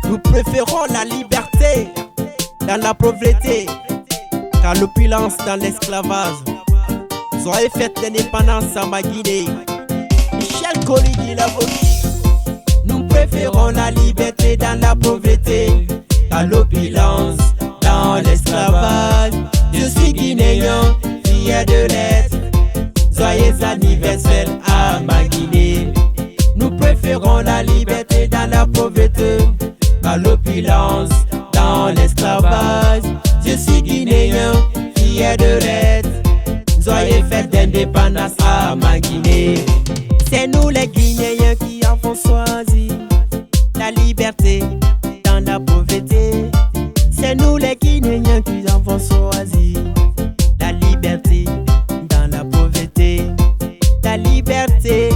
Nous préférons la liberté dans la pauvreté qu'à l'opulence dans l'esclavage. Soyez fête l'indépendance à ma Guinée. Michel Colligny Lavoie. Nous préférons la liberté dans la pauvreté qu'à l'opulence dans l'esclavage. Je suis guinéen, fier de l'être. Joyeux anniversaire à ma Guinée. Nous préférons la liberté dans la pauvreté qu'à l'opulence dans l'esclavage. Je suis guinéen, fier de l'être. Joyeux fête d'indépendance à ma Guinée. C'est nous les Guinéens qui avons choisi la liberté dans la pauvreté. C'est nous les Guinéens qui avons choisi la liberté dans la pauvreté. La liberté,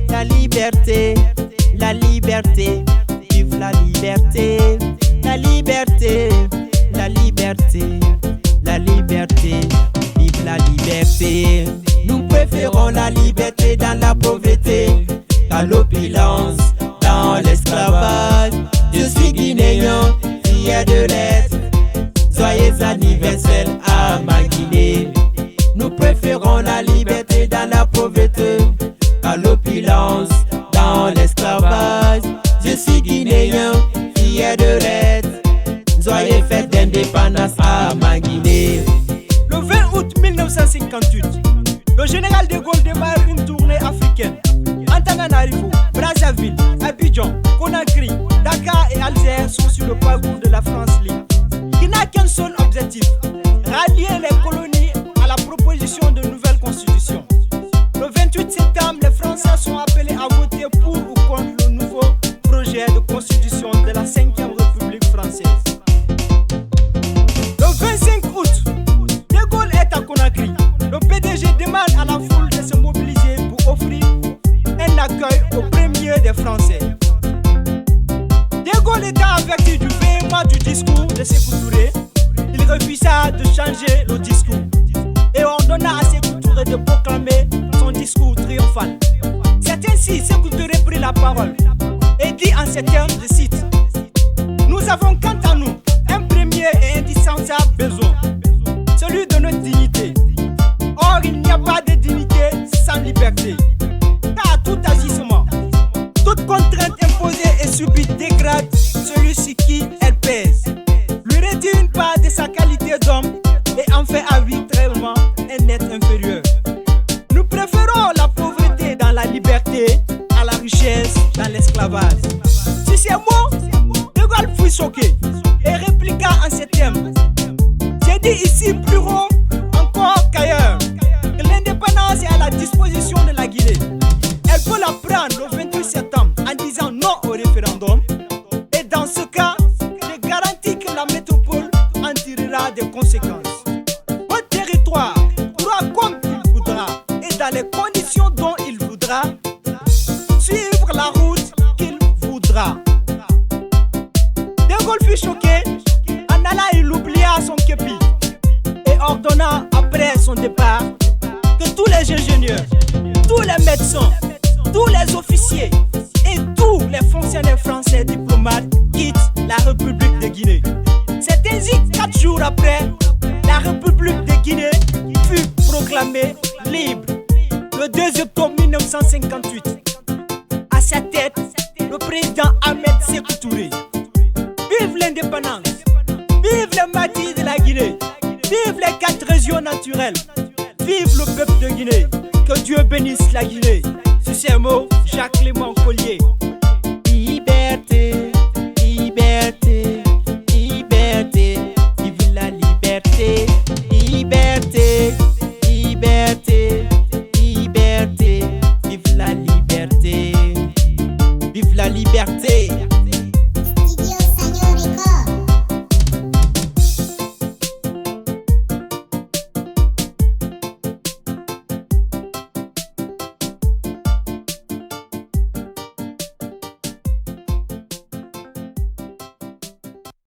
la liberté, la liberté, vive la liberté. La liberté, la liberté, la liberté, vive la liberté. Nous préférons la liberté dans la pauvreté qu'à l'opulence dans l'esclavage. Je suis guinéen, fier de l'être. Joyeux anniversaire à ma Guinée. Nous préférons la liberté dans la pauvreté qu'à l'opulence dans l'esclavage. Je suis guinéen, fier de l'être. Joyeux fête d'indépendance à ma Guinée. Le 20 août 1958, le général de Gaulle démarre une tournée africaine. Antananarivo, Brazzaville, Abidjan, Conakry, Dakar et Alger sont sur le parcours de la France libre. Il n'a qu'un seul objectif, rallier les colonies à la proposition de nouvelle constitution. Le 28 septembre, les Français sont appelés à voter pour ou contre le nouveau projet de constitution de la 5e République française. Le 25 août, De Gaulle est à Conakry. Le PDG demande à la foule de se mobiliser pour offrir un accueil aux premiers des Français. De Gaulle étant averti du véhément du discours de Sékou Touré, il refusa de changer le discours et ordonna à Sékou Touré de proclamer son discours triomphal. C'est ainsi Sékou Touré prit la parole et dit en ces termes, je cite: nous avons quant à nous un premier et indispensable besoin, celui de notre dignité. Or, il n'y a pas de dignité sans liberté, car tout agissement, toute contrainte imposée et subie dégrade celui sur qui elle pèse, lui réduit une part de sa qualité d'homme et en fait arbitrairement un être inférieur. Nous préférons la pauvreté dans la liberté à la richesse dans l'esclavage. Si ces mots, De Gaulle fut choqué et répliqua en ces termes: j'ai dit ici plus rond encore qu'ailleurs que l'indépendance est à la disposition de la Guinée. Elle peut la prendre le 28 septembre en disant non au référendum, et dans ce cas, je garantis que la métropole en tirera des conséquences. Votre territoire pourra comme il voudra et dans les conditions dont il voudra suivre la route qu'il voudra. De Gaulle fut choqué. En allant, il oublia son képi et ordonna après son départ que tous les ingénieurs, tous les médecins, tous les officiers et tous les fonctionnaires français diplomates quittent la République de Guinée. C'est ainsi, 4 jours après, la République de Guinée fut proclamée libre le 2 octobre 1958. À sa tête, le président Ahmed Sékou Touré. Vive l'indépendance! Vive les Mahdi de la Guinée! Vive les 4 régions naturelles! Vive le peuple de Guinée! Que Dieu bénisse la Guinée! Sur ces mots, Jacques Clément Collier.